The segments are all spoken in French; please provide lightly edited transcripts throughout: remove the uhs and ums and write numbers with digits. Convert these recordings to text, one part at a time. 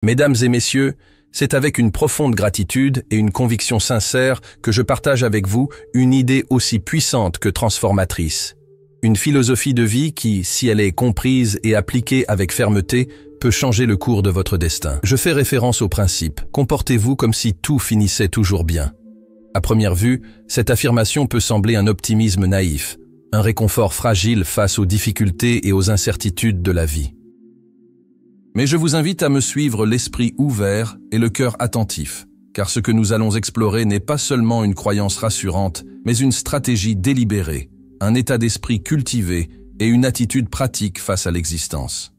Mesdames et messieurs, c'est avec une profonde gratitude et une conviction sincère que je partage avec vous une idée aussi puissante que transformatrice. Une philosophie de vie qui, si elle est comprise et appliquée avec fermeté, peut changer le cours de votre destin. Je fais référence au principe « Comportez-vous comme si tout finissait toujours bien ». À première vue, cette affirmation peut sembler un optimisme naïf, un réconfort fragile face aux difficultés et aux incertitudes de la vie. Mais je vous invite à me suivre l'esprit ouvert et le cœur attentif, car ce que nous allons explorer n'est pas seulement une croyance rassurante, mais une stratégie délibérée, un état d'esprit cultivé et une attitude pratique face à l'existence.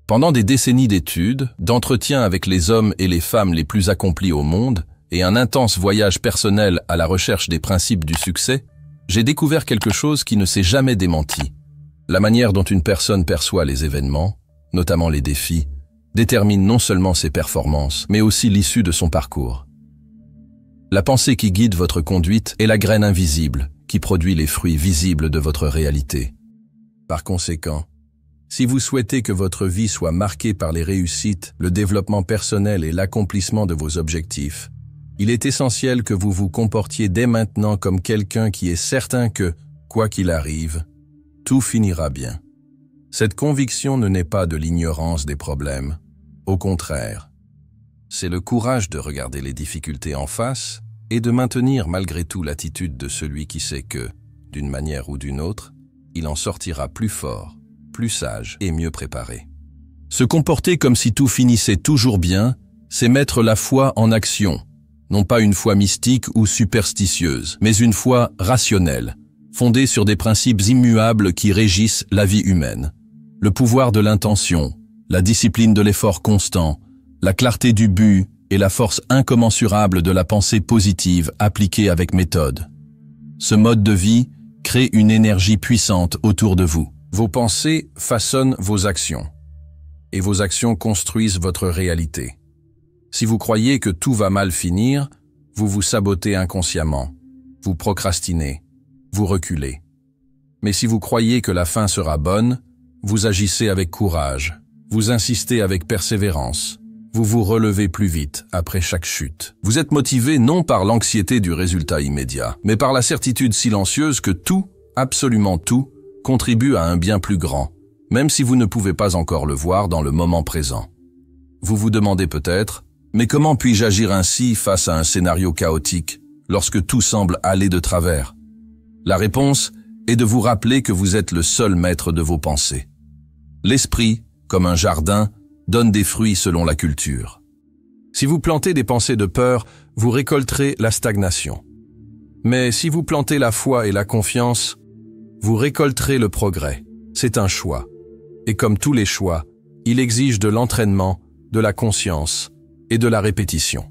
Pendant des décennies d'études, d'entretiens avec les hommes et les femmes les plus accomplis au monde, et un intense voyage personnel à la recherche des principes du succès, j'ai découvert quelque chose qui ne s'est jamais démenti. La manière dont une personne perçoit les événements, notamment les défis, détermine non seulement ses performances, mais aussi l'issue de son parcours. La pensée qui guide votre conduite est la graine invisible qui produit les fruits visibles de votre réalité. Par conséquent, si vous souhaitez que votre vie soit marquée par les réussites, le développement personnel et l'accomplissement de vos objectifs, il est essentiel que vous vous comportiez dès maintenant comme quelqu'un qui est certain que, quoi qu'il arrive, tout finira bien. Cette conviction ne naît pas de l'ignorance des problèmes. Au contraire, c'est le courage de regarder les difficultés en face et de maintenir malgré tout l'attitude de celui qui sait que, d'une manière ou d'une autre, il en sortira plus fort, plus sage et mieux préparé. Se comporter comme si tout finissait toujours bien, c'est mettre la foi en action, non pas une foi mystique ou superstitieuse, mais une foi rationnelle, fondée sur des principes immuables qui régissent la vie humaine. Le pouvoir de l'intention, la discipline de l'effort constant, la clarté du but et la force incommensurable de la pensée positive appliquée avec méthode. Ce mode de vie crée une énergie puissante autour de vous. Vos pensées façonnent vos actions, et vos actions construisent votre réalité. Si vous croyez que tout va mal finir, vous vous sabotez inconsciemment, vous procrastinez, vous reculez. Mais si vous croyez que la fin sera bonne, vous agissez avec courage, vous insistez avec persévérance, vous vous relevez plus vite après chaque chute. Vous êtes motivé non par l'anxiété du résultat immédiat, mais par la certitude silencieuse que tout, absolument tout, contribue à un bien plus grand, même si vous ne pouvez pas encore le voir dans le moment présent. Vous vous demandez peut-être, mais comment puis-je agir ainsi face à un scénario chaotique, lorsque tout semble aller de travers? La réponse est de vous rappeler que vous êtes le seul maître de vos pensées. L'esprit, comme un jardin, donne des fruits selon la culture. Si vous plantez des pensées de peur, vous récolterez la stagnation. Mais si vous plantez la foi et la confiance, vous récolterez le progrès. C'est un choix. Et comme tous les choix, il exige de l'entraînement, de la conscience et de la répétition.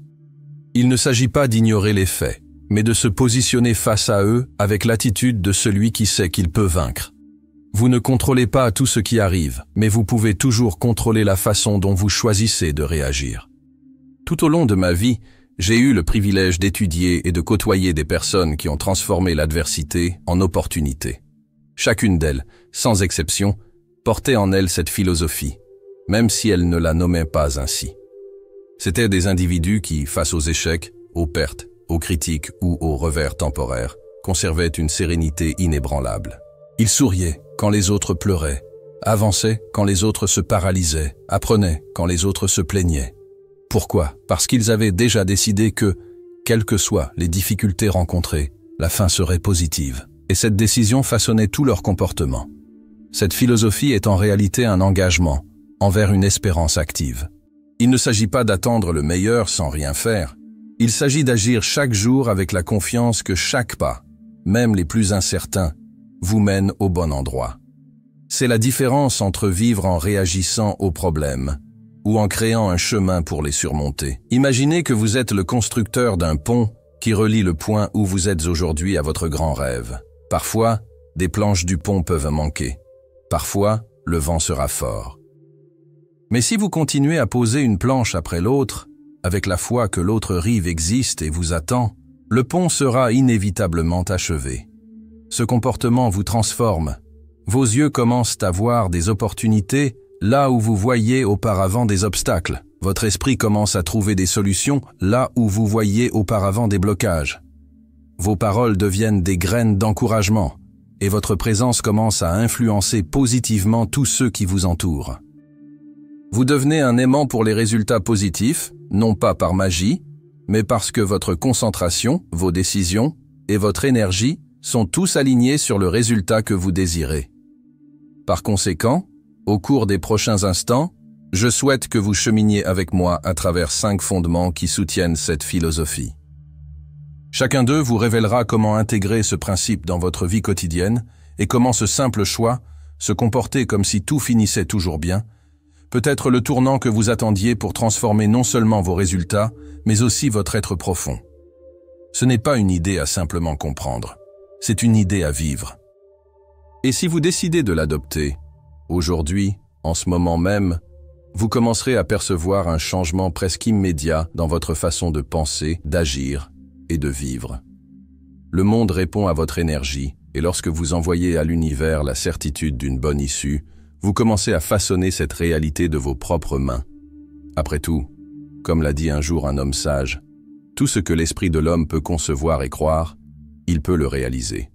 Il ne s'agit pas d'ignorer les faits, mais de se positionner face à eux avec l'attitude de celui qui sait qu'il peut vaincre. Vous ne contrôlez pas tout ce qui arrive, mais vous pouvez toujours contrôler la façon dont vous choisissez de réagir. Tout au long de ma vie, j'ai eu le privilège d'étudier et de côtoyer des personnes qui ont transformé l'adversité en opportunité. Chacune d'elles, sans exception, portait en elle cette philosophie, même si elle ne la nommait pas ainsi. C'étaient des individus qui, face aux échecs, aux pertes, aux critiques ou aux revers temporaires, conservaient une sérénité inébranlable. Ils souriaient quand les autres pleuraient, avançaient quand les autres se paralysaient, apprenaient quand les autres se plaignaient. Pourquoi? Parce qu'ils avaient déjà décidé que, quelles que soient les difficultés rencontrées, la fin serait positive. Et cette décision façonnait tout leur comportement. Cette philosophie est en réalité un engagement envers une espérance active. Il ne s'agit pas d'attendre le meilleur sans rien faire. Il s'agit d'agir chaque jour avec la confiance que chaque pas, même les plus incertains, vous mène au bon endroit. C'est la différence entre vivre en réagissant aux problèmes ou en créant un chemin pour les surmonter. Imaginez que vous êtes le constructeur d'un pont qui relie le point où vous êtes aujourd'hui à votre grand rêve. Parfois, des planches du pont peuvent manquer. Parfois, le vent sera fort. Mais si vous continuez à poser une planche après l'autre, avec la foi que l'autre rive existe et vous attend, le pont sera inévitablement achevé. Ce comportement vous transforme. Vos yeux commencent à voir des opportunités là où vous voyiez auparavant des obstacles. Votre esprit commence à trouver des solutions là où vous voyiez auparavant des blocages. Vos paroles deviennent des graines d'encouragement et votre présence commence à influencer positivement tous ceux qui vous entourent. Vous devenez un aimant pour les résultats positifs, non pas par magie, mais parce que votre concentration, vos décisions et votre énergie sont tous alignés sur le résultat que vous désirez. Par conséquent, au cours des prochains instants, je souhaite que vous cheminiez avec moi à travers 5 fondements qui soutiennent cette philosophie. Chacun d'eux vous révélera comment intégrer ce principe dans votre vie quotidienne et comment ce simple choix, se comporter comme si tout finissait toujours bien, peut être le tournant que vous attendiez pour transformer non seulement vos résultats, mais aussi votre être profond. Ce n'est pas une idée à simplement comprendre, c'est une idée à vivre. Et si vous décidez de l'adopter, aujourd'hui, en ce moment même, vous commencerez à percevoir un changement presque immédiat dans votre façon de penser, d'agir et de vivre. Le monde répond à votre énergie, et lorsque vous envoyez à l'univers la certitude d'une bonne issue, vous commencez à façonner cette réalité de vos propres mains. Après tout, comme l'a dit un jour un homme sage, tout ce que l'esprit de l'homme peut concevoir et croire, il peut le réaliser.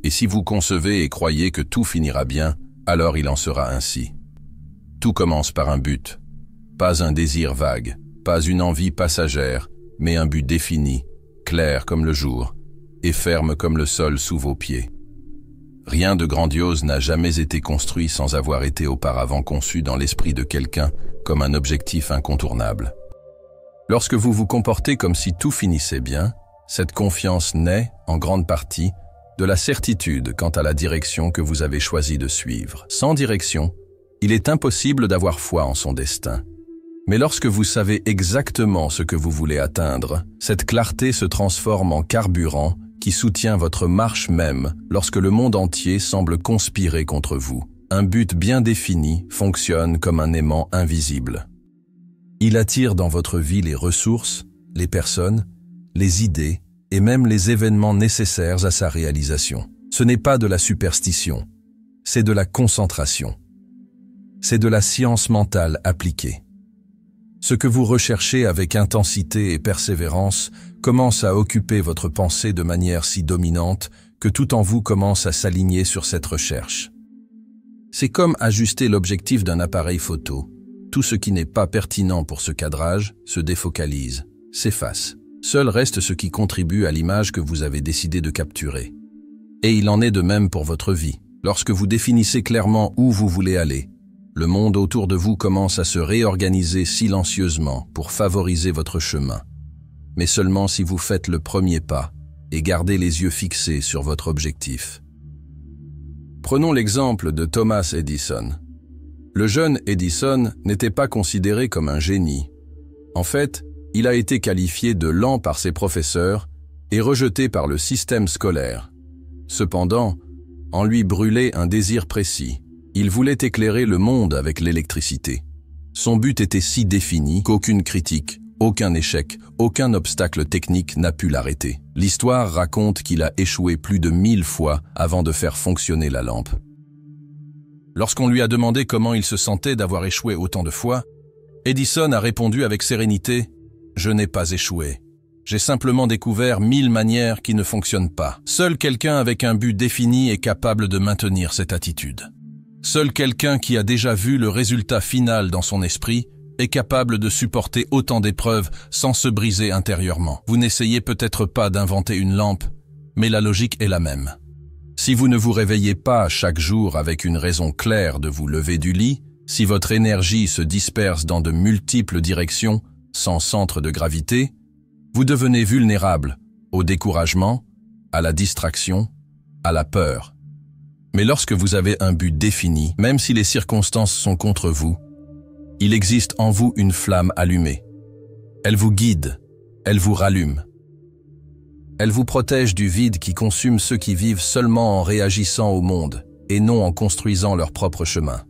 Et si vous concevez et croyez que tout finira bien, alors il en sera ainsi. Tout commence par un but, pas un désir vague, pas une envie passagère, mais un but défini, clair comme le jour, et ferme comme le sol sous vos pieds. Rien de grandiose n'a jamais été construit sans avoir été auparavant conçu dans l'esprit de quelqu'un comme un objectif incontournable. Lorsque vous vous comportez comme si tout finissait bien, cette confiance naît, en grande partie, de la certitude quant à la direction que vous avez choisi de suivre. Sans direction, il est impossible d'avoir foi en son destin. Mais lorsque vous savez exactement ce que vous voulez atteindre, cette clarté se transforme en carburant qui soutient votre marche même lorsque le monde entier semble conspirer contre vous. Un but bien défini fonctionne comme un aimant invisible. Il attire dans votre vie les ressources, les personnes, les idées et même les événements nécessaires à sa réalisation. Ce n'est pas de la superstition, c'est de la concentration. C'est de la science mentale appliquée. Ce que vous recherchez avec intensité et persévérance commence à occuper votre pensée de manière si dominante que tout en vous commence à s'aligner sur cette recherche. C'est comme ajuster l'objectif d'un appareil photo. Tout ce qui n'est pas pertinent pour ce cadrage se défocalise, s'efface. Seul reste ce qui contribue à l'image que vous avez décidé de capturer. Et il en est de même pour votre vie. Lorsque vous définissez clairement où vous voulez aller, le monde autour de vous commence à se réorganiser silencieusement pour favoriser votre chemin. Mais seulement si vous faites le premier pas et gardez les yeux fixés sur votre objectif. Prenons l'exemple de Thomas Edison. Le jeune Edison n'était pas considéré comme un génie. En fait, il a été qualifié de lent par ses professeurs et rejeté par le système scolaire. Cependant, en lui brûlait un désir précis. Il voulait éclairer le monde avec l'électricité. Son but était si défini qu'aucune critique, aucun échec, aucun obstacle technique n'a pu l'arrêter. L'histoire raconte qu'il a échoué plus de 1000 fois avant de faire fonctionner la lampe. Lorsqu'on lui a demandé comment il se sentait d'avoir échoué autant de fois, Edison a répondu avec sérénité « Je n'ai pas échoué. J'ai simplement découvert 1000 manières qui ne fonctionnent pas. Seul quelqu'un avec un but défini est capable de maintenir cette attitude. Seul quelqu'un qui a déjà vu le résultat final dans son esprit est capable de supporter autant d'épreuves sans se briser intérieurement. Vous n'essayez peut-être pas d'inventer une lampe, mais la logique est la même. Si vous ne vous réveillez pas chaque jour avec une raison claire de vous lever du lit, si votre énergie se disperse dans de multiples directions, sans centre de gravité, vous devenez vulnérable au découragement, à la distraction, à la peur. Mais lorsque vous avez un but défini, même si les circonstances sont contre vous, il existe en vous une flamme allumée. Elle vous guide, elle vous rallume. Elle vous protège du vide qui consume ceux qui vivent seulement en réagissant au monde et non en construisant leur propre chemin.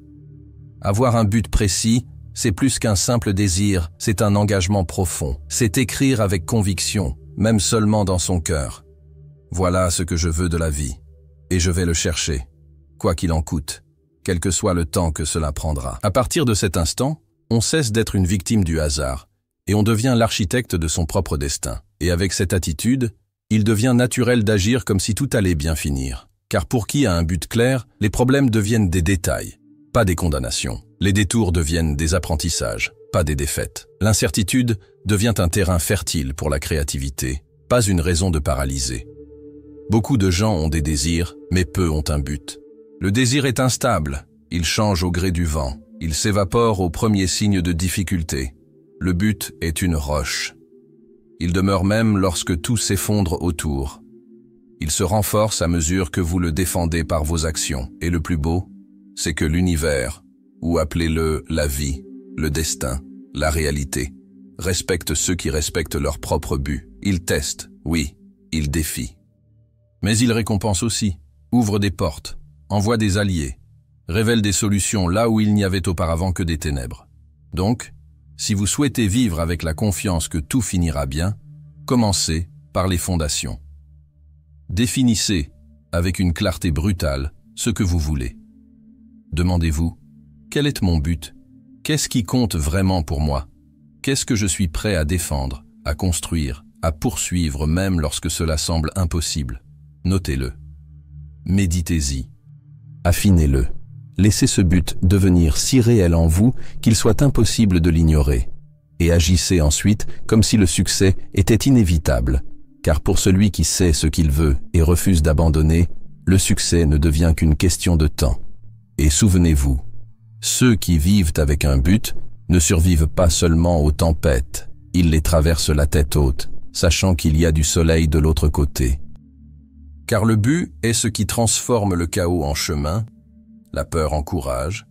Avoir un but précis, c'est plus qu'un simple désir, c'est un engagement profond. C'est écrire avec conviction, même seulement dans son cœur. Voilà ce que je veux de la vie, et je vais le chercher, quoi qu'il en coûte. quel que soit le temps que cela prendra. À partir de cet instant, on cesse d'être une victime du hasard, et on devient l'architecte de son propre destin. Et avec cette attitude, il devient naturel d'agir comme si tout allait bien finir. Car pour qui a un but clair, les problèmes deviennent des détails, pas des condamnations. Les détours deviennent des apprentissages, pas des défaites. L'incertitude devient un terrain fertile pour la créativité, pas une raison de paralyser. Beaucoup de gens ont des désirs, mais peu ont un but. Le désir est instable, il change au gré du vent, il s'évapore au premier signe de difficulté. Le but est une roche. Il demeure même lorsque tout s'effondre autour. Il se renforce à mesure que vous le défendez par vos actions. Et le plus beau, c'est que l'univers, ou appelez-le la vie, le destin, la réalité, respecte ceux qui respectent leur propre but. Il teste, oui, il défie. Mais il récompense aussi, ouvre des portes, envoie des alliés, révèle des solutions là où il n'y avait auparavant que des ténèbres. Donc, si vous souhaitez vivre avec la confiance que tout finira bien, commencez par les fondations. Définissez, avec une clarté brutale, ce que vous voulez. Demandez-vous, quel est mon but? Qu'est-ce qui compte vraiment pour moi? Qu'est-ce que je suis prêt à défendre, à construire, à poursuivre même lorsque cela semble impossible? Notez-le. Méditez-y. Affinez-le. Laissez ce but devenir si réel en vous qu'il soit impossible de l'ignorer. Et agissez ensuite comme si le succès était inévitable. Car pour celui qui sait ce qu'il veut et refuse d'abandonner, le succès ne devient qu'une question de temps. Et souvenez-vous, ceux qui vivent avec un but ne survivent pas seulement aux tempêtes, ils les traversent la tête haute, sachant qu'il y a du soleil de l'autre côté. Car le but est ce qui transforme le chaos en chemin, la peur en courage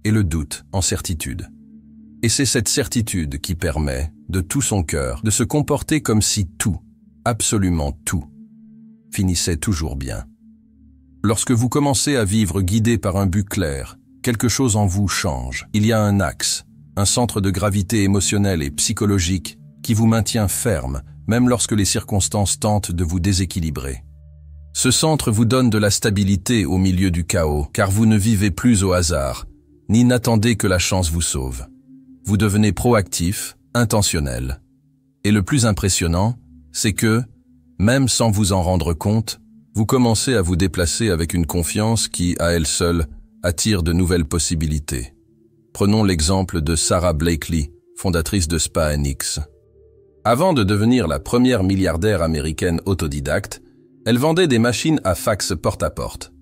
et le doute en certitude. Et c'est cette certitude qui permet, de tout son cœur, de se comporter comme si tout, absolument tout, finissait toujours bien. Lorsque vous commencez à vivre guidé par un but clair, quelque chose en vous change. Il y a un axe, un centre de gravité émotionnelle et psychologique qui vous maintient ferme, même lorsque les circonstances tentent de vous déséquilibrer. Ce centre vous donne de la stabilité au milieu du chaos, car vous ne vivez plus au hasard, ni n'attendez que la chance vous sauve. Vous devenez proactif, intentionnel. Et le plus impressionnant, c'est que, même sans vous en rendre compte, vous commencez à vous déplacer avec une confiance qui, à elle seule, attire de nouvelles possibilités. Prenons l'exemple de Sara Blakely, fondatrice de SpaceX. Avant de devenir la première milliardaire américaine autodidacte, elle vendait des machines à fax porte-à-porte.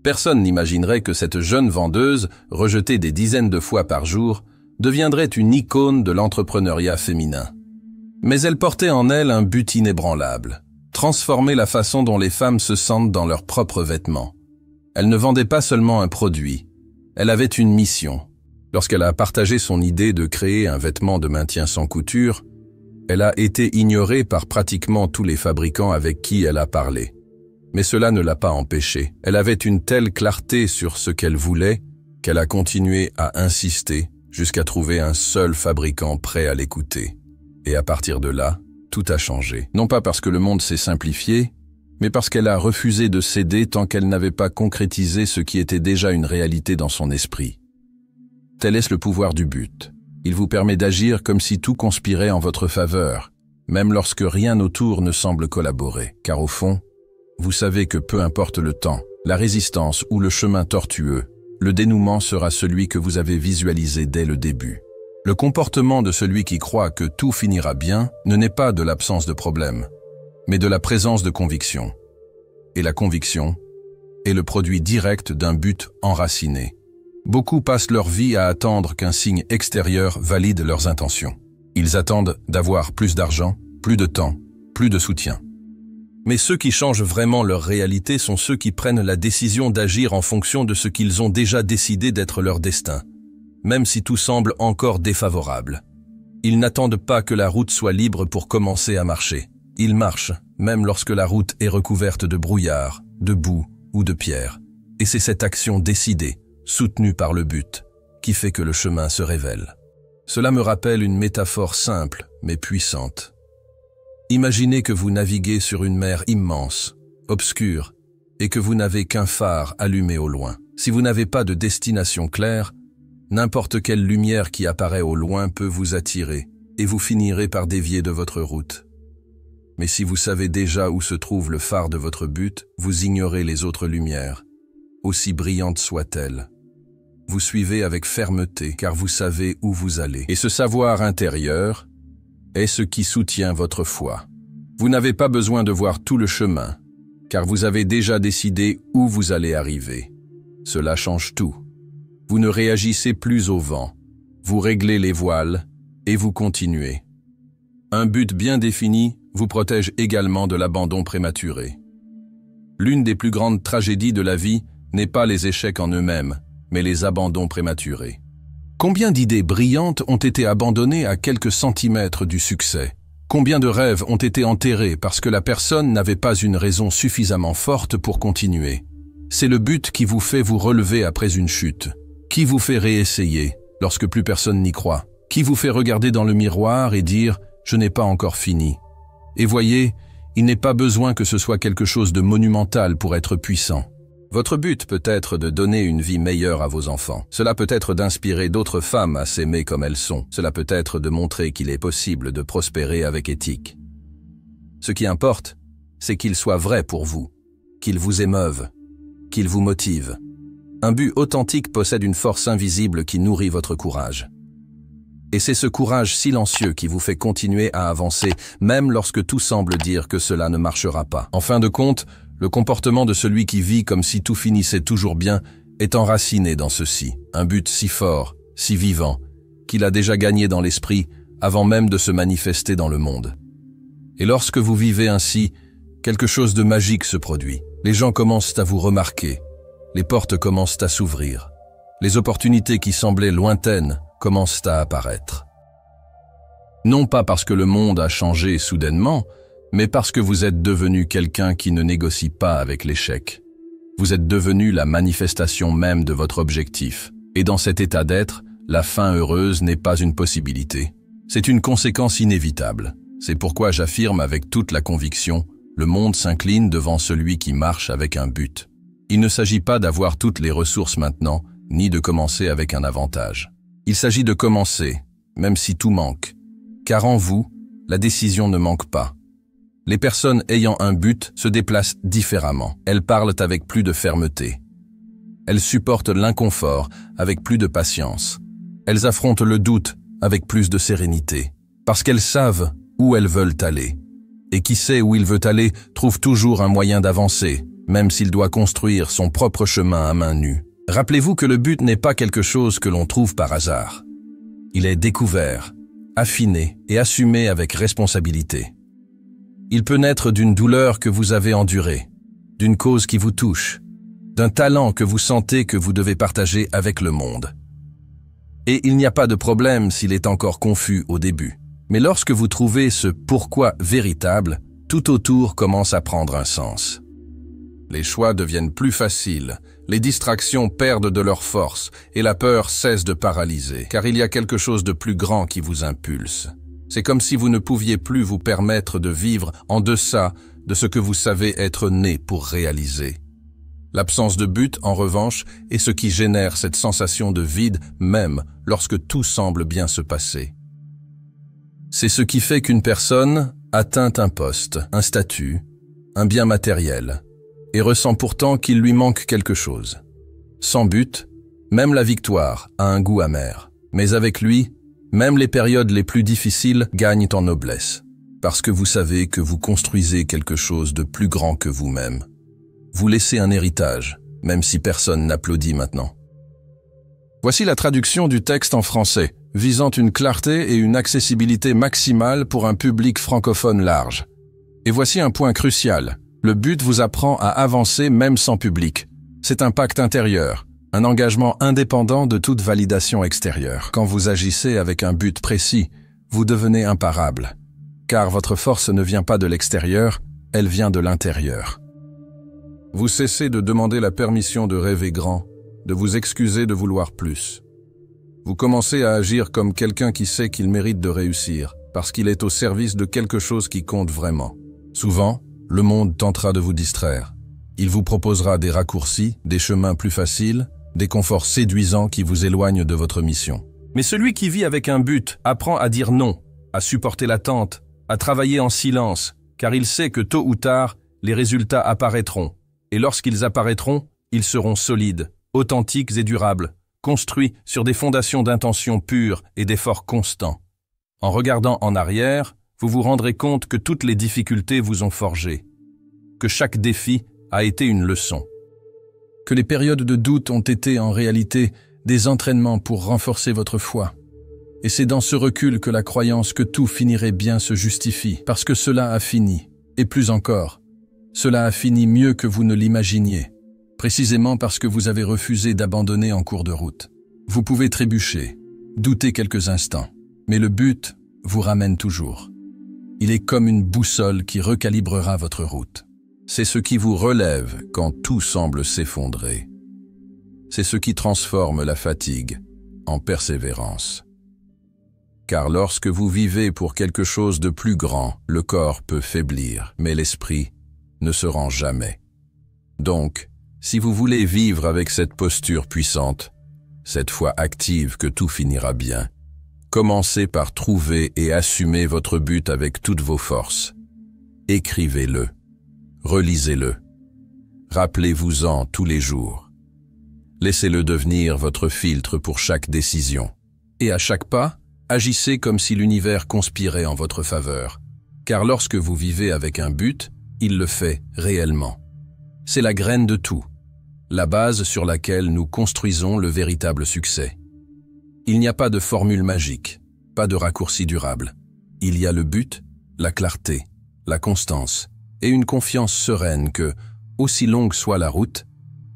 Personne n'imaginerait que cette jeune vendeuse, rejetée des dizaines de fois par jour, deviendrait une icône de l'entrepreneuriat féminin. Mais elle portait en elle un but inébranlable, transformer la façon dont les femmes se sentent dans leurs propres vêtements. Elle ne vendait pas seulement un produit, elle avait une mission. Lorsqu'elle a partagé son idée de créer un vêtement de maintien sans couture, elle a été ignorée par pratiquement tous les fabricants avec qui elle a parlé. Mais cela ne l'a pas empêchée. Elle avait une telle clarté sur ce qu'elle voulait qu'elle a continué à insister jusqu'à trouver un seul fabricant prêt à l'écouter. Et à partir de là, tout a changé. Non pas parce que le monde s'est simplifié, mais parce qu'elle a refusé de céder tant qu'elle n'avait pas concrétisé ce qui était déjà une réalité dans son esprit. Tel est le pouvoir du but. Il vous permet d'agir comme si tout conspirait en votre faveur, même lorsque rien autour ne semble collaborer. Car au fond, vous savez que peu importe le temps, la résistance ou le chemin tortueux, le dénouement sera celui que vous avez visualisé dès le début. Le comportement de celui qui croit que tout finira bien ne naît pas de l'absence de problème, mais de la présence de conviction. Et la conviction est le produit direct d'un but enraciné. Beaucoup passent leur vie à attendre qu'un signe extérieur valide leurs intentions. Ils attendent d'avoir plus d'argent, plus de temps, plus de soutien. Mais ceux qui changent vraiment leur réalité sont ceux qui prennent la décision d'agir en fonction de ce qu'ils ont déjà décidé d'être leur destin, même si tout semble encore défavorable. Ils n'attendent pas que la route soit libre pour commencer à marcher. Ils marchent, même lorsque la route est recouverte de brouillard, de boue ou de pierre. Et c'est cette action décidée, soutenue par le but, qui fait que le chemin se révèle. Cela me rappelle une métaphore simple, mais puissante. Imaginez que vous naviguez sur une mer immense, obscure, et que vous n'avez qu'un phare allumé au loin. Si vous n'avez pas de destination claire, n'importe quelle lumière qui apparaît au loin peut vous attirer et vous finirez par dévier de votre route. Mais si vous savez déjà où se trouve le phare de votre but, vous ignorez les autres lumières, aussi brillantes soient-elles. Vous suivez avec fermeté car vous savez où vous allez. Et ce savoir intérieur est ce qui soutient votre foi. Vous n'avez pas besoin de voir tout le chemin, car vous avez déjà décidé où vous allez arriver. Cela change tout. Vous ne réagissez plus au vent, vous réglez les voiles et vous continuez. Un but bien défini vous protège également de l'abandon prématuré. L'une des plus grandes tragédies de la vie n'est pas les échecs en eux-mêmes, mais les abandons prématurés. Combien d'idées brillantes ont été abandonnées à quelques centimètres du succès? Combien de rêves ont été enterrés parce que la personne n'avait pas une raison suffisamment forte pour continuer? C'est le but qui vous fait vous relever après une chute, qui vous fait réessayer lorsque plus personne n'y croit, qui vous fait regarder dans le miroir et dire « je n'ai pas encore fini ». Et voyez, il n'est pas besoin que ce soit quelque chose de monumental pour être puissant. Votre but peut être de donner une vie meilleure à vos enfants. Cela peut être d'inspirer d'autres femmes à s'aimer comme elles sont. Cela peut être de montrer qu'il est possible de prospérer avec éthique. Ce qui importe, c'est qu'il soit vrai pour vous, qu'il vous émeuve, qu'il vous motive. Un but authentique possède une force invisible qui nourrit votre courage. Et c'est ce courage silencieux qui vous fait continuer à avancer, même lorsque tout semble dire que cela ne marchera pas. En fin de compte, le comportement de celui qui vit comme si tout finissait toujours bien est enraciné dans ceci. Un but si fort, si vivant, qu'il a déjà gagné dans l'esprit avant même de se manifester dans le monde. Et lorsque vous vivez ainsi, quelque chose de magique se produit. Les gens commencent à vous remarquer, les portes commencent à s'ouvrir, les opportunités qui semblaient lointaines commencent à apparaître. Non pas parce que le monde a changé soudainement, mais parce que vous êtes devenu quelqu'un qui ne négocie pas avec l'échec. Vous êtes devenu la manifestation même de votre objectif. Et dans cet état d'être, la fin heureuse n'est pas une possibilité. C'est une conséquence inévitable. C'est pourquoi j'affirme avec toute la conviction, le monde s'incline devant celui qui marche avec un but. Il ne s'agit pas d'avoir toutes les ressources maintenant, ni de commencer avec un avantage. Il s'agit de commencer, même si tout manque. Car en vous, la décision ne manque pas. Les personnes ayant un but se déplacent différemment. Elles parlent avec plus de fermeté. Elles supportent l'inconfort avec plus de patience. Elles affrontent le doute avec plus de sérénité. Parce qu'elles savent où elles veulent aller. Et qui sait où il veut aller trouve toujours un moyen d'avancer, même s'il doit construire son propre chemin à main nue. Rappelez-vous que le but n'est pas quelque chose que l'on trouve par hasard. Il est découvert, affiné et assumé avec responsabilité. Il peut naître d'une douleur que vous avez endurée, d'une cause qui vous touche, d'un talent que vous sentez que vous devez partager avec le monde. Et il n'y a pas de problème s'il est encore confus au début. Mais lorsque vous trouvez ce pourquoi véritable, tout autour commence à prendre un sens. Les choix deviennent plus faciles, les distractions perdent de leur force et la peur cesse de paralyser, car il y a quelque chose de plus grand qui vous impulse. C'est comme si vous ne pouviez plus vous permettre de vivre en deçà de ce que vous savez être né pour réaliser. L'absence de but, en revanche, est ce qui génère cette sensation de vide même lorsque tout semble bien se passer. C'est ce qui fait qu'une personne atteint un poste, un statut, un bien matériel, et ressent pourtant qu'il lui manque quelque chose. Sans but, même la victoire a un goût amer, mais avec lui, même les périodes les plus difficiles gagnent en noblesse, parce que vous savez que vous construisez quelque chose de plus grand que vous-même. Vous laissez un héritage, même si personne n'applaudit maintenant. Voici la traduction du texte en français, visant une clarté et une accessibilité maximale pour un public francophone large. Et voici un point crucial. Le but vous apprend à avancer même sans public. C'est un pacte intérieur. Un engagement indépendant de toute validation extérieure. Quand vous agissez avec un but précis, vous devenez imparable. Car votre force ne vient pas de l'extérieur, elle vient de l'intérieur. Vous cessez de demander la permission de rêver grand, de vous excuser de vouloir plus. Vous commencez à agir comme quelqu'un qui sait qu'il mérite de réussir, parce qu'il est au service de quelque chose qui compte vraiment. Souvent, le monde tentera de vous distraire. Il vous proposera des raccourcis, des chemins plus faciles, des conforts séduisants qui vous éloignent de votre mission. Mais celui qui vit avec un but apprend à dire non, à supporter l'attente, à travailler en silence, car il sait que tôt ou tard, les résultats apparaîtront. Et lorsqu'ils apparaîtront, ils seront solides, authentiques et durables, construits sur des fondations d'intentions pures et d'efforts constants. En regardant en arrière, vous vous rendrez compte que toutes les difficultés vous ont forgé, que chaque défi a été une leçon, que les périodes de doute ont été en réalité des entraînements pour renforcer votre foi. Et c'est dans ce recul que la croyance que tout finirait bien se justifie, parce que cela a fini, et plus encore, cela a fini mieux que vous ne l'imaginiez, précisément parce que vous avez refusé d'abandonner en cours de route. Vous pouvez trébucher, douter quelques instants, mais le but vous ramène toujours. Il est comme une boussole qui recalibrera votre route. C'est ce qui vous relève quand tout semble s'effondrer. C'est ce qui transforme la fatigue en persévérance. Car lorsque vous vivez pour quelque chose de plus grand, le corps peut faiblir, mais l'esprit ne se rend jamais. Donc, si vous voulez vivre avec cette posture puissante, cette foi active que tout finira bien, commencez par trouver et assumer votre but avec toutes vos forces. Écrivez-le, relisez-le, rappelez-vous-en tous les jours. Laissez-le devenir votre filtre pour chaque décision. Et à chaque pas, agissez comme si l'univers conspirait en votre faveur, car lorsque vous vivez avec un but, il le fait réellement. C'est la graine de tout, la base sur laquelle nous construisons le véritable succès. Il n'y a pas de formule magique, pas de raccourci durable. Il y a le but, la clarté, la constance et une confiance sereine que, aussi longue soit la route,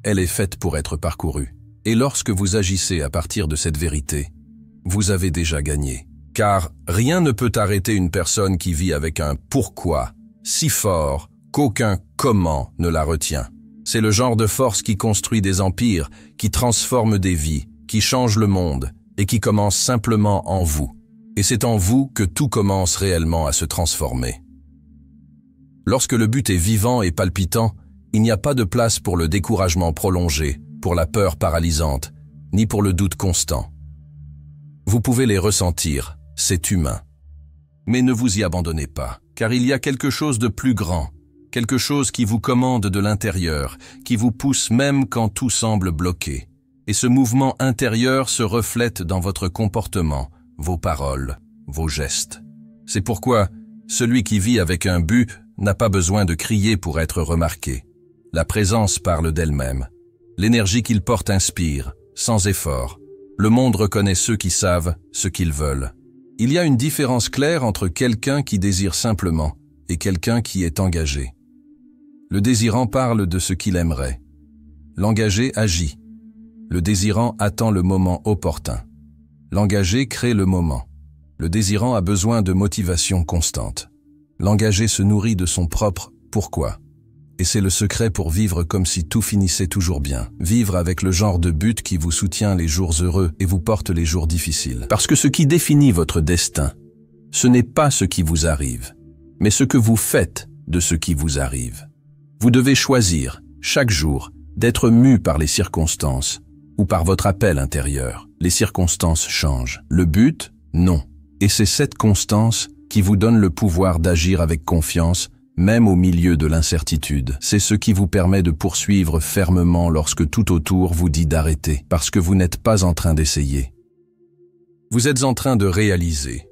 elle est faite pour être parcourue. Et lorsque vous agissez à partir de cette vérité, vous avez déjà gagné. Car rien ne peut arrêter une personne qui vit avec un « pourquoi » si fort qu'aucun « comment » ne la retient. C'est le genre de force qui construit des empires, qui transforme des vies, qui change le monde et qui commence simplement en vous. Et c'est en vous que tout commence réellement à se transformer. Lorsque le but est vivant et palpitant, il n'y a pas de place pour le découragement prolongé, pour la peur paralysante, ni pour le doute constant. Vous pouvez les ressentir, c'est humain. Mais ne vous y abandonnez pas, car il y a quelque chose de plus grand, quelque chose qui vous commande de l'intérieur, qui vous pousse même quand tout semble bloqué. Et ce mouvement intérieur se reflète dans votre comportement, vos paroles, vos gestes. C'est pourquoi celui qui vit avec un but n'a pas besoin de crier pour être remarqué. La présence parle d'elle-même. L'énergie qu'il porte inspire, sans effort. Le monde reconnaît ceux qui savent ce qu'ils veulent. Il y a une différence claire entre quelqu'un qui désire simplement et quelqu'un qui est engagé. Le désirant parle de ce qu'il aimerait. L'engagé agit. Le désirant attend le moment opportun. L'engagé crée le moment. Le désirant a besoin de motivation constante. L'engagé se nourrit de son propre « pourquoi ». Et c'est le secret pour vivre comme si tout finissait toujours bien. Vivre avec le genre de but qui vous soutient les jours heureux et vous porte les jours difficiles. Parce que ce qui définit votre destin, ce n'est pas ce qui vous arrive, mais ce que vous faites de ce qui vous arrive. Vous devez choisir, chaque jour, d'être mu par les circonstances ou par votre appel intérieur. Les circonstances changent. Le but, non. Et c'est cette constance qui vous donne le pouvoir d'agir avec confiance, même au milieu de l'incertitude. C'est ce qui vous permet de poursuivre fermement lorsque tout autour vous dit d'arrêter, parce que vous n'êtes pas en train d'essayer. Vous êtes en train de réaliser.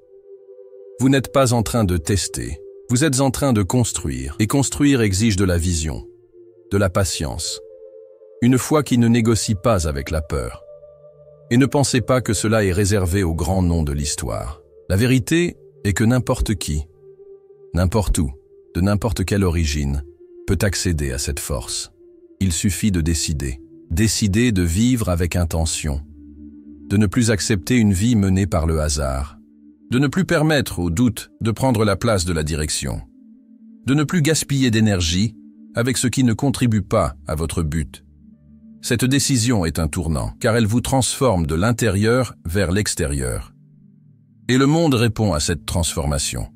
Vous n'êtes pas en train de tester. Vous êtes en train de construire. Et construire exige de la vision, de la patience. Une foi qui ne négocie pas avec la peur. Et ne pensez pas que cela est réservé aux grands noms de l'histoire. La vérité est que n'importe qui, n'importe où, de n'importe quelle origine, peut accéder à cette force. Il suffit de décider. Décider de vivre avec intention. De ne plus accepter une vie menée par le hasard. De ne plus permettre au doute de prendre la place de la direction. De ne plus gaspiller d'énergie avec ce qui ne contribue pas à votre but. Cette décision est un tournant, car elle vous transforme de l'intérieur vers l'extérieur. Et le monde répond à cette transformation.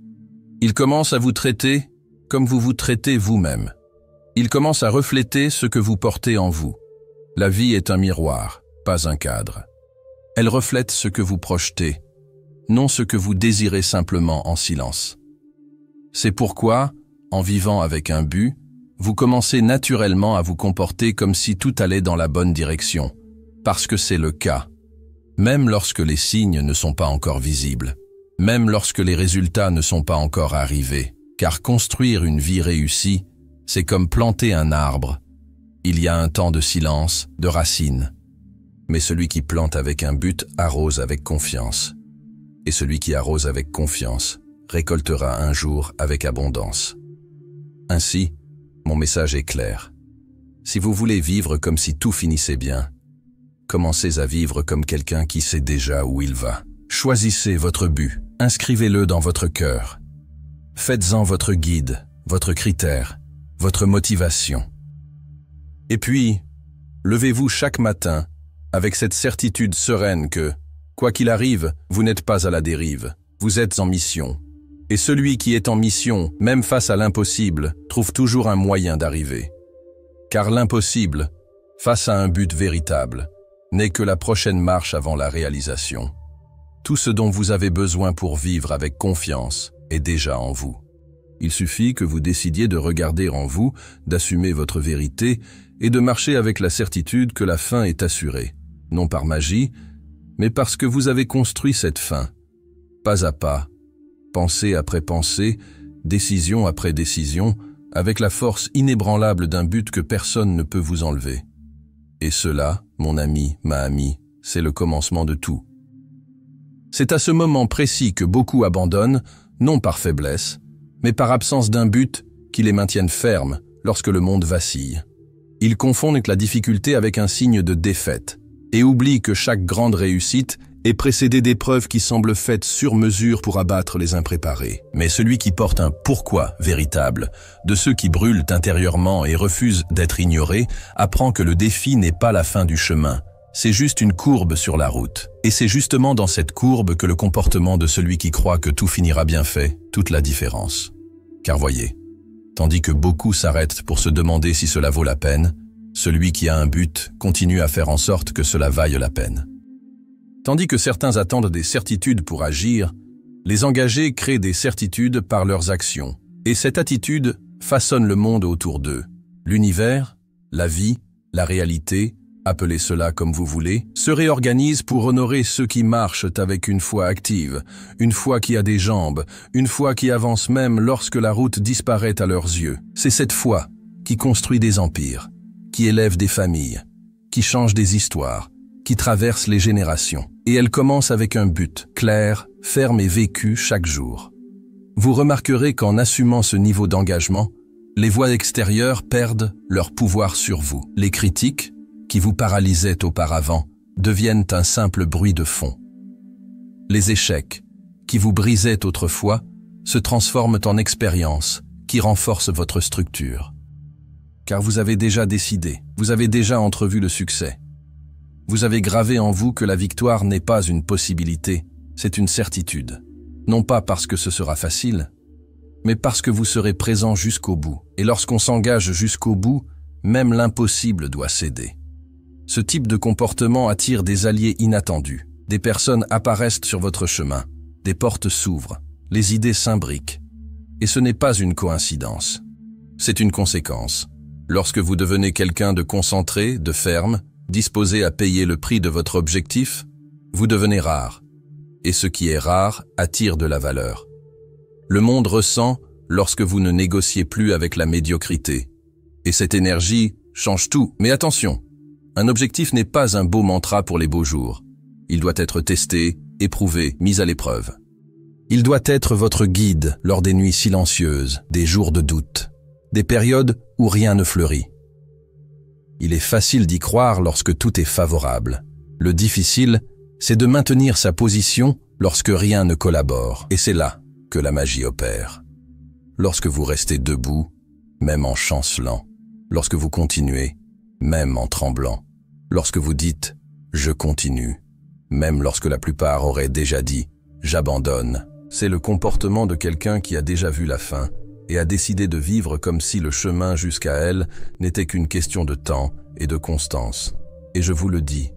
Il commence à vous traiter comme vous vous traitez vous-même. Il commence à refléter ce que vous portez en vous. La vie est un miroir, pas un cadre. Elle reflète ce que vous projetez, non ce que vous désirez simplement en silence. C'est pourquoi, en vivant avec un but, vous commencez naturellement à vous comporter comme si tout allait dans la bonne direction, parce que c'est le cas. Même lorsque les signes ne sont pas encore visibles, même lorsque les résultats ne sont pas encore arrivés, car construire une vie réussie, c'est comme planter un arbre. Il y a un temps de silence, de racines. Mais celui qui plante avec un but arrose avec confiance. Et celui qui arrose avec confiance récoltera un jour avec abondance. Ainsi, mon message est clair. Si vous voulez vivre comme si tout finissait bien, commencez à vivre comme quelqu'un qui sait déjà où il va. Choisissez votre but, inscrivez-le dans votre cœur. Faites-en votre guide, votre critère, votre motivation. Et puis, levez-vous chaque matin avec cette certitude sereine que, quoi qu'il arrive, vous n'êtes pas à la dérive, vous êtes en mission. Et celui qui est en mission, même face à l'impossible, trouve toujours un moyen d'arriver. Car l'impossible, face à un but véritable, n'est que la prochaine marche avant la réalisation. Tout ce dont vous avez besoin pour vivre avec confiance est déjà en vous. Il suffit que vous décidiez de regarder en vous, d'assumer votre vérité et de marcher avec la certitude que la fin est assurée, non par magie, mais parce que vous avez construit cette fin, pas à pas, pensée après pensée, décision après décision, avec la force inébranlable d'un but que personne ne peut vous enlever. Et cela, mon ami, ma amie, c'est le commencement de tout. C'est à ce moment précis que beaucoup abandonnent, non par faiblesse, mais par absence d'un but qui les maintienne fermes lorsque le monde vacille. Ils confondent la difficulté avec un signe de défaite et oublient que chaque grande réussite est précédée d'épreuves qui semblent faites sur mesure pour abattre les impréparés. Mais celui qui porte un pourquoi véritable, de ceux qui brûlent intérieurement et refusent d'être ignorés, apprend que le défi n'est pas la fin du chemin, c'est juste une courbe sur la route. Et c'est justement dans cette courbe que le comportement de celui qui croit que tout finira bien fait toute la différence. Car voyez, tandis que beaucoup s'arrêtent pour se demander si cela vaut la peine, celui qui a un but continue à faire en sorte que cela vaille la peine. Tandis que certains attendent des certitudes pour agir, les engagés créent des certitudes par leurs actions. Et cette attitude façonne le monde autour d'eux. L'univers, la vie, la réalité, appelez cela comme vous voulez, se réorganise pour honorer ceux qui marchent avec une foi active, une foi qui a des jambes, une foi qui avance même lorsque la route disparaît à leurs yeux. C'est cette foi qui construit des empires, qui élève des familles, qui change des histoires, qui traverse les générations. Et elle commence avec un but clair, ferme et vécu chaque jour. Vous remarquerez qu'en assumant ce niveau d'engagement, les voix extérieures perdent leur pouvoir sur vous. Les critiques, qui vous paralysaient auparavant, deviennent un simple bruit de fond. Les échecs, qui vous brisaient autrefois, se transforment en expériences qui renforcent votre structure. Car vous avez déjà décidé, vous avez déjà entrevu le succès. Vous avez gravé en vous que la victoire n'est pas une possibilité, c'est une certitude. Non pas parce que ce sera facile, mais parce que vous serez présent jusqu'au bout. Et lorsqu'on s'engage jusqu'au bout, même l'impossible doit céder. Ce type de comportement attire des alliés inattendus. Des personnes apparaissent sur votre chemin, des portes s'ouvrent, les idées s'imbriquent. Et ce n'est pas une coïncidence. C'est une conséquence. Lorsque vous devenez quelqu'un de concentré, de ferme, disposé à payer le prix de votre objectif, vous devenez rare. Et ce qui est rare attire de la valeur. Le monde ressent lorsque vous ne négociez plus avec la médiocrité. Et cette énergie change tout. Mais attention, un objectif n'est pas un beau mantra pour les beaux jours. Il doit être testé, éprouvé, mis à l'épreuve. Il doit être votre guide lors des nuits silencieuses, des jours de doute, des périodes où rien ne fleurit. Il est facile d'y croire lorsque tout est favorable. Le difficile, c'est de maintenir sa position lorsque rien ne collabore. Et c'est là que la magie opère. Lorsque vous restez debout, même en chancelant. Lorsque vous continuez, même en tremblant. Lorsque vous dites « je continue », même lorsque la plupart auraient déjà dit « j'abandonne ». C'est le comportement de quelqu'un qui a déjà vu la fin et a décidé de vivre comme si le chemin jusqu'à elle n'était qu'une question de temps et de constance. Et je vous le dis,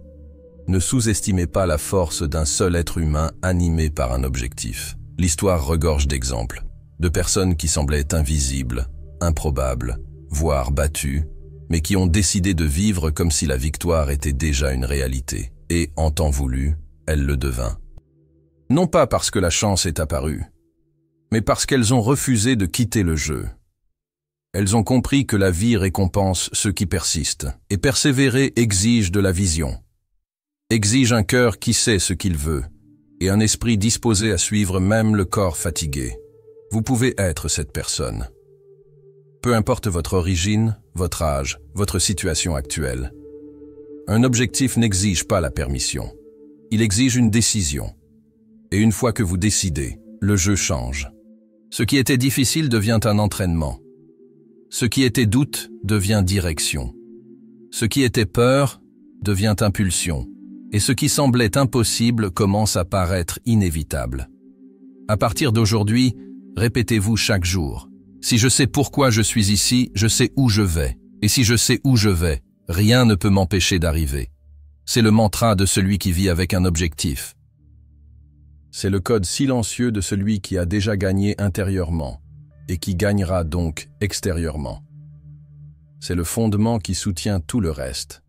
ne sous-estimez pas la force d'un seul être humain animé par un objectif. L'histoire regorge d'exemples, de personnes qui semblaient invisibles, improbables, voire battues, mais qui ont décidé de vivre comme si la victoire était déjà une réalité. Et, en temps voulu, elle le devint. Non pas parce que la chance est apparue, mais parce qu'elles ont refusé de quitter le jeu. Elles ont compris que la vie récompense ceux qui persistent, et persévérer exige de la vision, exige un cœur qui sait ce qu'il veut, et un esprit disposé à suivre même le corps fatigué. Vous pouvez être cette personne. Peu importe votre origine, votre âge, votre situation actuelle. Un objectif n'exige pas la permission. Il exige une décision. Et une fois que vous décidez, le jeu change. Ce qui était difficile devient un entraînement. Ce qui était doute devient direction. Ce qui était peur devient impulsion. Et ce qui semblait impossible commence à paraître inévitable. À partir d'aujourd'hui, répétez-vous chaque jour. Si je sais pourquoi je suis ici, je sais où je vais. Et si je sais où je vais, rien ne peut m'empêcher d'arriver. C'est le mantra de celui qui vit avec un objectif. C'est le code silencieux de celui qui a déjà gagné intérieurement et qui gagnera donc extérieurement. C'est le fondement qui soutient tout le reste.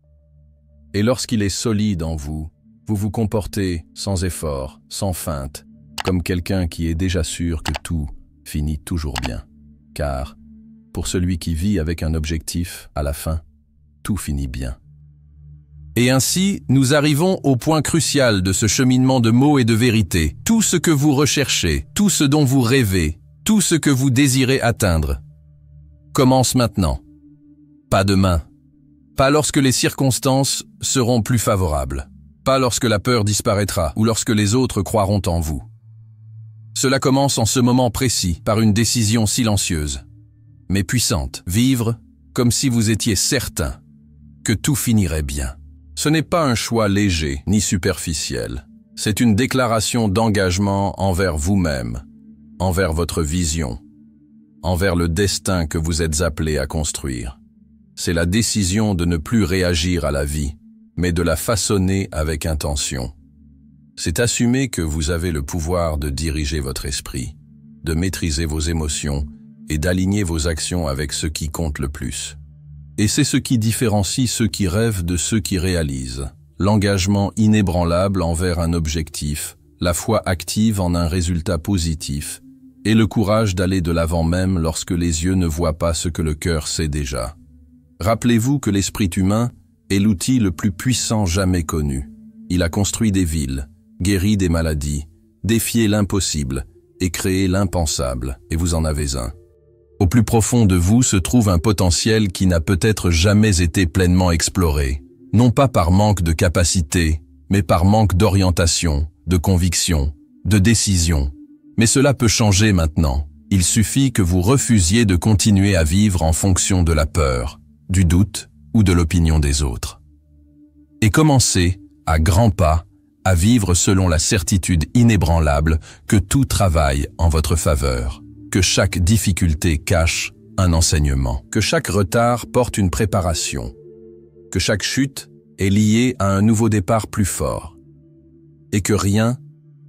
Et lorsqu'il est solide en vous, vous vous comportez sans effort, sans feinte, comme quelqu'un qui est déjà sûr que tout finit toujours bien. Car, pour celui qui vit avec un objectif, à la fin, tout finit bien. Et ainsi, nous arrivons au point crucial de ce cheminement de mots et de vérité. Tout ce que vous recherchez, tout ce dont vous rêvez, tout ce que vous désirez atteindre, commence maintenant. Pas demain. Pas lorsque les circonstances seront plus favorables. Pas lorsque la peur disparaîtra ou lorsque les autres croiront en vous. Cela commence en ce moment précis, par une décision silencieuse, mais puissante. Vivre comme si vous étiez certain que tout finirait bien. Ce n'est pas un choix léger ni superficiel. C'est une déclaration d'engagement envers vous-même, envers votre vision, envers le destin que vous êtes appelé à construire. C'est la décision de ne plus réagir à la vie, mais de la façonner avec intention. C'est assumer que vous avez le pouvoir de diriger votre esprit, de maîtriser vos émotions et d'aligner vos actions avec ce qui compte le plus. Et c'est ce qui différencie ceux qui rêvent de ceux qui réalisent. L'engagement inébranlable envers un objectif, la foi active en un résultat positif, et le courage d'aller de l'avant même lorsque les yeux ne voient pas ce que le cœur sait déjà. Rappelez-vous que l'esprit humain est l'outil le plus puissant jamais connu. Il a construit des villes, guéri des maladies, défié l'impossible et créé l'impensable, et vous en avez un. Au plus profond de vous se trouve un potentiel qui n'a peut-être jamais été pleinement exploré, non pas par manque de capacité, mais par manque d'orientation, de conviction, de décision. Mais cela peut changer maintenant. Il suffit que vous refusiez de continuer à vivre en fonction de la peur, du doute ou de l'opinion des autres. Et commencez, à grands pas, à vivre selon la certitude inébranlable que tout travaille en votre faveur, que chaque difficulté cache un enseignement, que chaque retard porte une préparation, que chaque chute est liée à un nouveau départ plus fort, et que rien,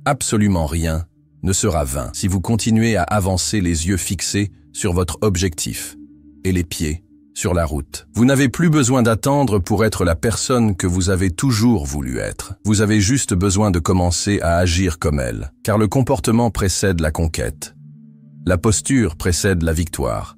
absolument rien, ne sera vain si vous continuez à avancer les yeux fixés sur votre objectif et les pieds sur la route. Vous n'avez plus besoin d'attendre pour être la personne que vous avez toujours voulu être. Vous avez juste besoin de commencer à agir comme elle, car le comportement précède la conquête. La posture précède la victoire.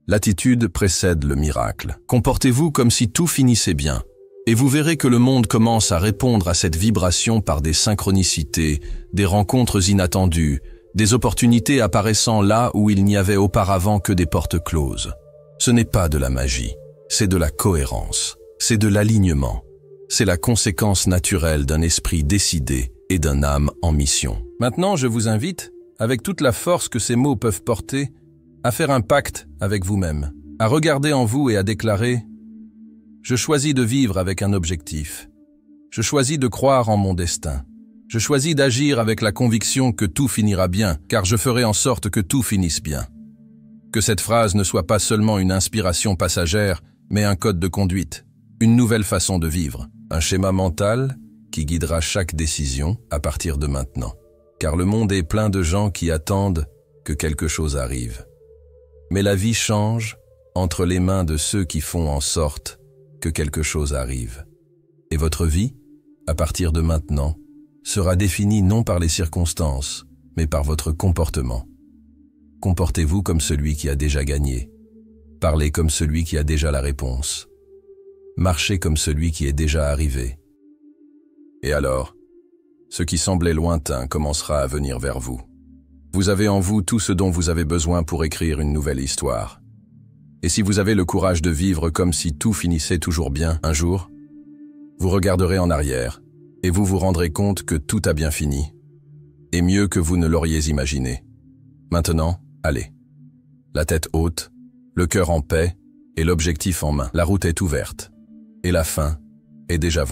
L'attitude précède le miracle. Comportez-vous comme si tout finissait bien, et vous verrez que le monde commence à répondre à cette vibration par des synchronicités, des rencontres inattendues, des opportunités apparaissant là où il n'y avait auparavant que des portes closes. Ce n'est pas de la magie, c'est de la cohérence, c'est de l'alignement. C'est la conséquence naturelle d'un esprit décidé et d'un âme en mission. Maintenant, je vous invite, avec toute la force que ces mots peuvent porter, à faire un pacte avec vous-même, à regarder en vous et à déclarer « Je choisis de vivre avec un objectif. Je choisis de croire en mon destin. Je choisis d'agir avec la conviction que tout finira bien, car je ferai en sorte que tout finisse bien. Que cette phrase ne soit pas seulement une inspiration passagère, mais un code de conduite, une nouvelle façon de vivre, un schéma mental qui guidera chaque décision à partir de maintenant. Car le monde est plein de gens qui attendent que quelque chose arrive. Mais la vie change entre les mains de ceux qui font en sorte que quelque chose arrive. Et votre vie, à partir de maintenant, sera définie non par les circonstances, mais par votre comportement. Comportez-vous comme celui qui a déjà gagné. Parlez comme celui qui a déjà la réponse. Marchez comme celui qui est déjà arrivé. Et alors, ce qui semblait lointain commencera à venir vers vous. Vous avez en vous tout ce dont vous avez besoin pour écrire une nouvelle histoire. Et si vous avez le courage de vivre comme si tout finissait toujours bien un jour, vous regarderez en arrière et vous vous rendrez compte que tout a bien fini, et mieux que vous ne l'auriez imaginé. Maintenant, allez. La tête haute, le cœur en paix et l'objectif en main. La route est ouverte et la fin est déjà vôtre.